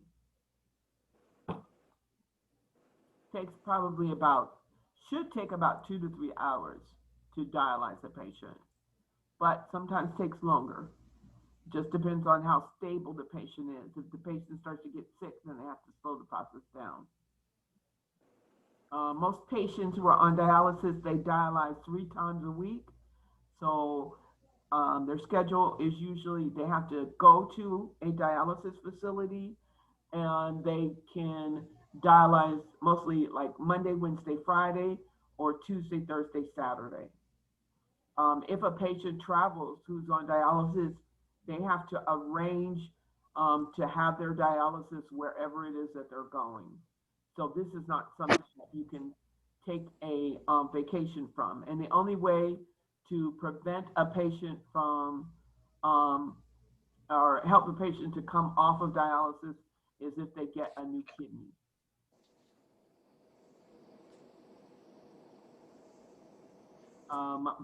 Should take about 2 to 3 hours to dialyze a patient, but sometimes takes longer. Just depends on how stable the patient is. If the patient starts to get sick, then they have to slow the process down. Most patients who are on dialysis, they dialyze 3 times a week. So their schedule is usually they have to go to a dialysis facility, and they can dialyze mostly like Monday, Wednesday, Friday, or Tuesday, Thursday, Saturday. If a patient travels who's on dialysis, they have to arrange to have their dialysis wherever it is that they're going. So this is not something that you can take a vacation from. And the only way to prevent a patient from, or help a patient to come off of dialysis is if they get a new kidney.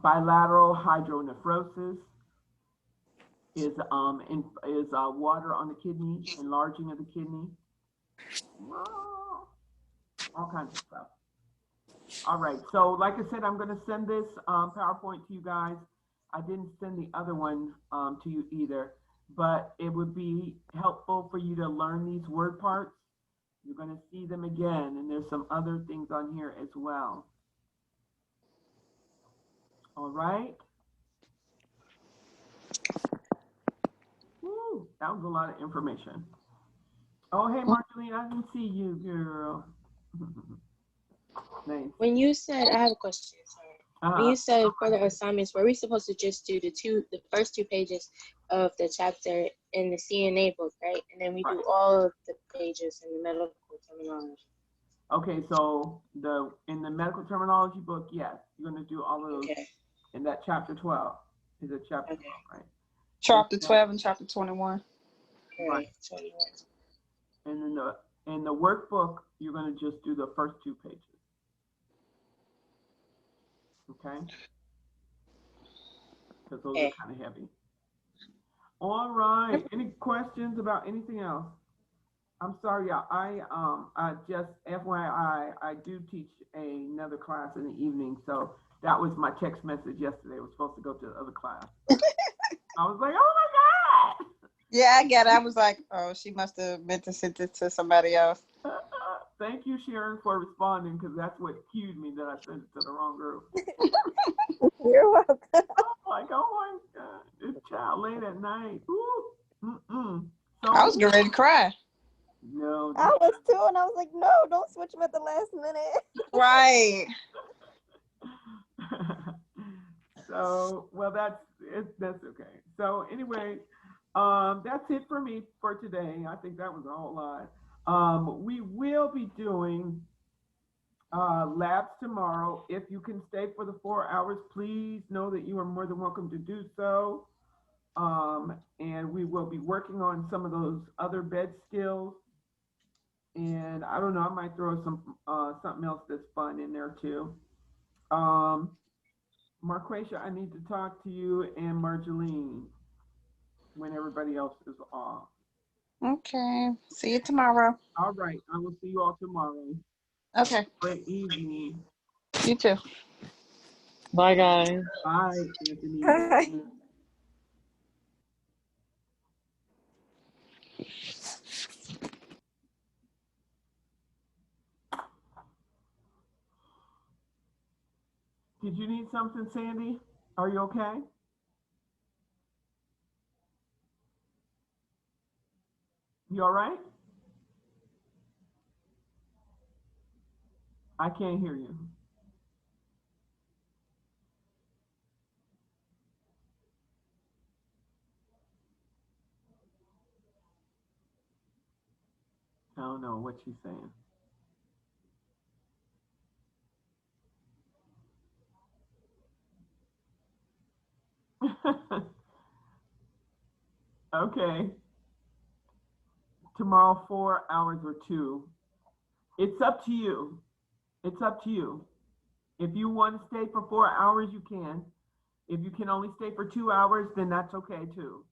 Bilateral hydronephrosis is water on the kidney, enlarging of the kidney, all kinds of stuff. All right, so like I said, I'm going to send this PowerPoint to you guys. I didn't send the other one to you either, but it would be helpful for you to learn these word parts. You're going to see them again, and there's some other things on here as well. All right. Woo, that was a lot of information. Oh, hey, Marceline, I didn't see you, girl. Nice. When you said, I have a question, sorry. When you said for the assignments, were we supposed to just do the first 2 pages of the chapter in the CNA book, right? And then we do all of the pages in the medical terminology. Okay, so in the medical terminology book, yes, you're going to do all of those in that chapter 12. Is it chapter 12, right? Chapter 12 and chapter 21. Right. And then in the workbook, you're going to just do the first 2 pages. Okay? Because those are kind of heavy. All right. Any questions about anything else? I'm sorry, y'all. I just FYI, I do teach another class in the evening, so that was my text message yesterday. I was supposed to go to the other class. I was like, oh my God. Yeah, I get it. I was like, oh, she must have meant to send it to somebody else. Thank you, Sharon, for responding, because that's what cued me that I sent it to the wrong group. You're welcome. I'm like, oh my God, this child late at night. Ooh. So, I was getting ready to cry. No. I was too, and I was like, no, don't switch them at the last minute. Right. So, well, that's okay. So anyway, that's it for me for today. I think that was a whole lot. We will be doing labs tomorrow. If you can stay for the 4 hours, please know that you are more than welcome to do so. And we will be working on some of those other bed skills. And I don't know, I might throw some something else that's fun in there too. Marquesha, I need to talk to you and Marjeline when everybody else is off. Okay. See you tomorrow. All right. I will see you all tomorrow. Okay. Great evening. You too. Bye, guys. Bye, Anthony. Bye. Did you need something, Sandy? Are you okay? You all right? I can't hear you. I don't know what she's saying. Okay. Tomorrow, 4 hours or 2. It's up to you. It's up to you. If you want to stay for 4 hours, you can. If you can only stay for 2 hours, then that's okay too.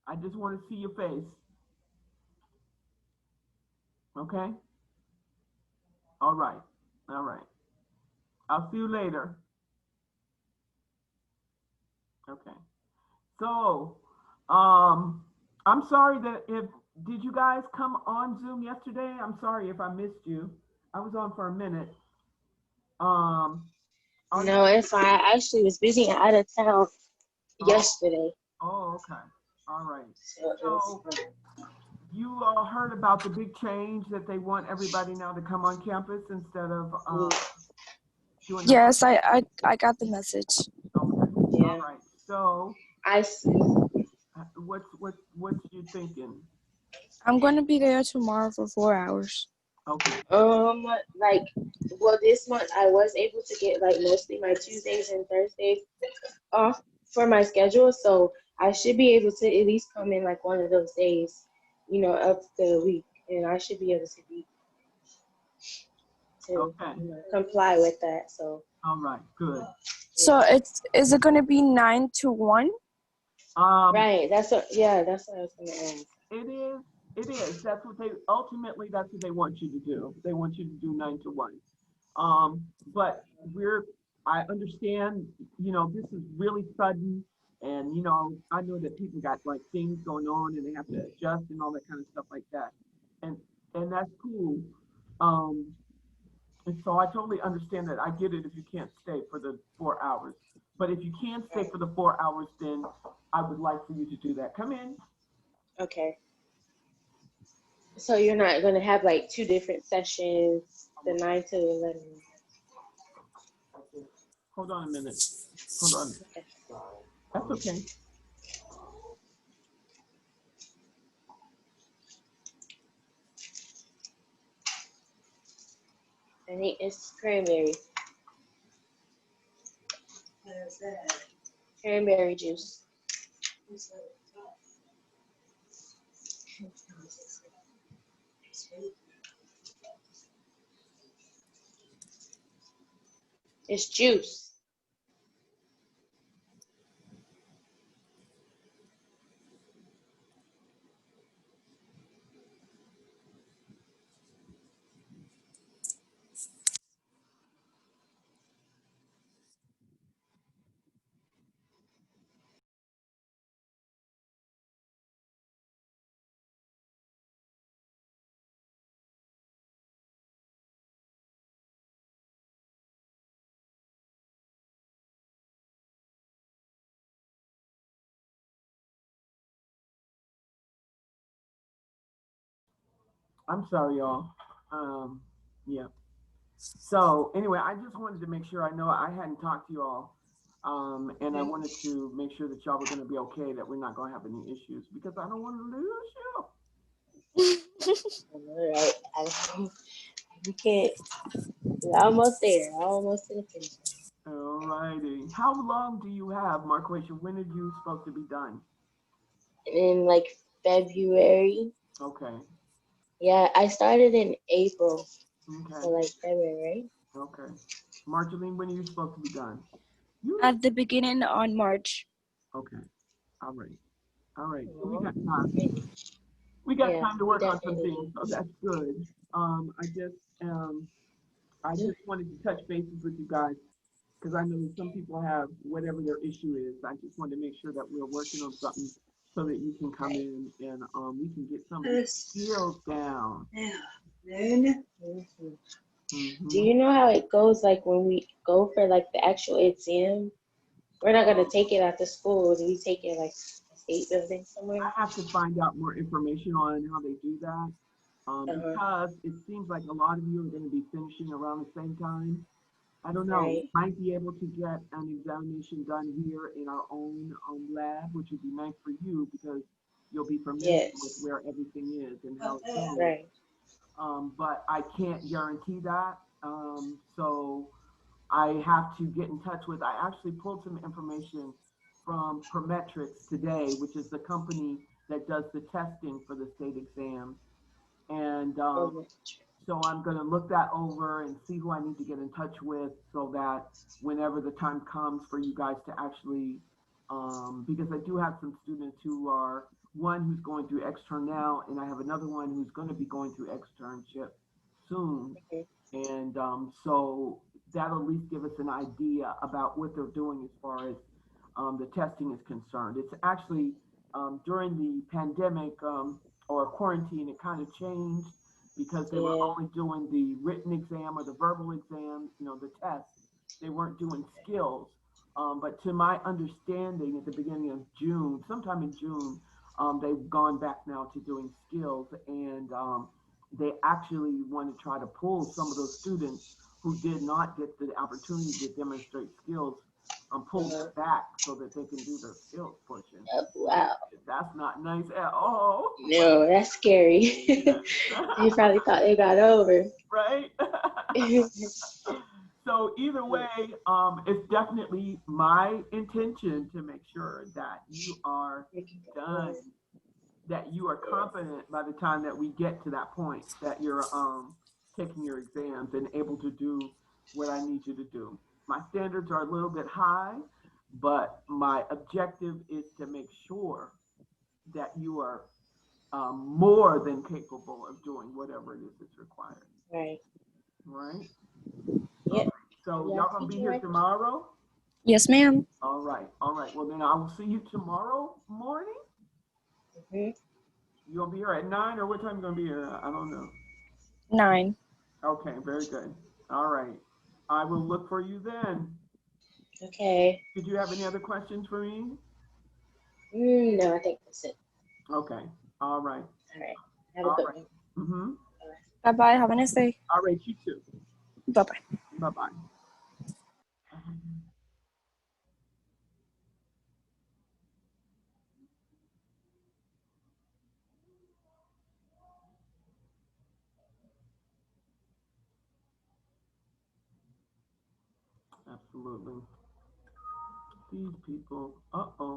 I just want to see your face. Okay? All right. All right. I'll see you later. Okay. So, I'm sorry that did you guys come on Zoom yesterday? I'm sorry if I missed you. I was on for a minute. No, it's fine. I actually was busy and out of town yesterday. Oh, okay. All right. So you all heard about the big change that they want everybody now to come on campus instead of doing. Yes, I got the message. Okay. Yeah. All right. So I see. What's you thinking? I'm going to be there tomorrow for 4 hours. Okay. Like, well, this month I was able to get like mostly my Tuesdays and Thursdays off for my schedule, so I should be able to at least come in like one of those days, up the week, and I should be able to Okay. comply with that. So. All right. Good. So is it gonna be 9 to 1? Right. That's what I was gonna ask. It is. That's what that's what they want you to do. They want you to do 9 to 1. But I understand, this is really sudden, and, I know that people got like things going on and they have to adjust and all that kind of stuff like that. And, that's cool. Um, and so I totally understand that. I get it if you can't stay for the 4 hours. But if you can stay for the 4 hours, then I would like for you to do that. Come in. Okay. So you're not going to have like 2 different sessions, the 9 to 11. Hold on a minute. Hold on. Okay. That's okay. And it's cranberry. Cranberry juice. It's juice. I'm sorry, y'all. Yeah. So anyway, I just wanted to make sure I know I hadn't talked to you all. And I wanted to make sure that y'all were going to be okay, that we're not going to have any issues, because I don't want to lose All right. You can't. We're almost there. Almost to the finish. you. All righty. How long do you have, Marquesha? When are you supposed to be done? In like February. Okay. Yeah, I started in April. Okay. So like February, right? Okay. Marceline, when are you supposed to be done? At the beginning on March. Okay. All right. All right. So we got time. We got time to we work on some definitely things, so that's good. I just wanted to touch bases with you guys, because I know that some people have whatever their issue is. I just wanted to make sure that we're working on something so that you can come in and we can get some of the skills down. Do you know how it goes, like when we go for like the actual exam? We're not gonna take it at the school. Do we take it like a state building somewhere? I have to find out more information on how they do that, because it seems like a lot of you are going to be finishing around the same time. I don't know. Right. We might be able to get an examination done here in our own lab, which would be nice for you, because you'll be familiar with where everything is and how it goes. Right. But I can't guarantee that. So I have to get in touch with, I actually pulled some information from Prometrics today, which is the company that does the testing for the state exams. And so I'm going to look that over and see who I need to get in touch with, so that whenever the time comes for you guys to actually, because I do have some students who are, one who's going through extern now, and I have another one who's going to be going through externship soon. And so that'll at least give us an idea about what they're doing as far as the testing is concerned. It's actually during the pandemic or quarantine, it kind of changed, because they were only doing the written exam or the verbal exam, the test. They weren't doing skills. But to my understanding, at the beginning of June, sometime in June, they've gone back now to doing skills, and they actually want to try to pull some of those students who did not get the opportunity to demonstrate skills pulled back so that they can do the skills portion. Wow. That's not nice at all. No, that's scary. They probably thought they got over. Right? So either way, it's definitely my intention to make sure that you are done, that you are confident by the time that we get to that point, that you're taking your exams and able to do what I need you to do. My standards are a little bit high, but my objective is to make sure that you are more than capable of doing whatever it is that's required. Right. Right? Yep. So Yeah, y'all gonna be here tomorrow? Yes, ma'am. All right. Well, then I will see you tomorrow morning. Mm-hmm. You gonna be here at 9, or what time you gonna be here? I don't know. 9. Okay, very good. All right. I will look for you then. Okay. Did you have any other questions for me? No, I think that's it. Okay. All right. All right. Have a good one. Mm-hmm. Bye-bye. Have a nice day. All right, you too. Bye-bye. Bye-bye. Absolutely. These people. Uh-oh.